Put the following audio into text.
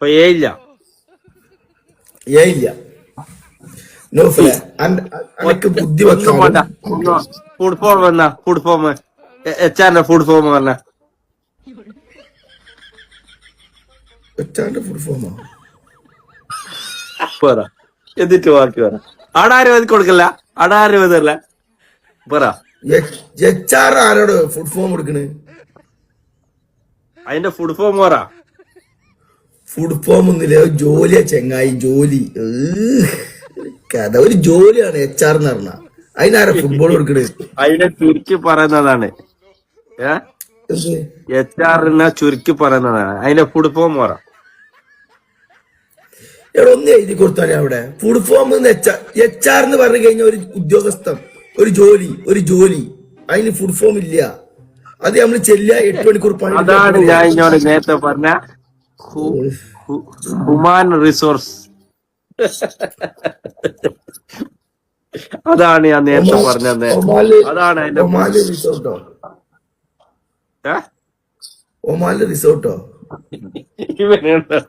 ഇല്ല ഇല്ല നൗഫലെ അനക്ക് ബുദ്ധി വെക്കാൻ ഫുഡ് ഫോം വന്ന ഫുഡ് ഫോം എച്ചാറിന്റെ ഫുഡ് ഫോം പറഞ്ഞ ഫുഡ് ഫോമോ പറ എന്നിട്ട് ബാക്കി പറ ആടാരും കൊടുക്കല്ല ആടാരും ഇതല്ല പറ എച്ചാർ ആരോട് ഫുഡ് ഫോം കൊടുക്കണ് അതിന്റെ ഫുഡ് ഫോം പറ ഫുഡ് ഫോം ഒന്നുമില്ല ജോലിയാ ചെങ്ങായി ജോലി കഥ ഒരു ജോലിയാണ് HR എന്ന് പറഞ്ഞ അതിനാരാ ഫുട്ബോൾ കൊടുക്കണത് അതിനെ ചുരുക്കി പറയുന്നതാണ് HR ചുരുക്കി പറയുന്നതാണ് അതിന്റെ ഫുഡ് ഫോം പറ എവിടെ ഒന്ന് എഴുതി കൊടുത്താലേ അവിടെ ഫുഡ് ഫോം HR എന്ന് പറഞ്ഞു കഴിഞ്ഞാൽ ഒരു ഉദ്യോഗസ്ഥൻ ഒരു ജോലി അതിന് ഫുഡ് ഫോം ഇല്ല അത് നമ്മള് ചെല്ലുക 8 മണിക്കൂർ പണി അതാണ് ഞാൻ ഇന്നോട് നേരത്തെ പറഞ്ഞ ഹ്യൂമൻ റിസോഴ്സ് അതാണ് ഞാൻ നേരത്തെ പറഞ്ഞത് അതാണ് അതിന്റെ ഒമാനിലെ റിസോർട്ടോ ഇവനുണ്ടോ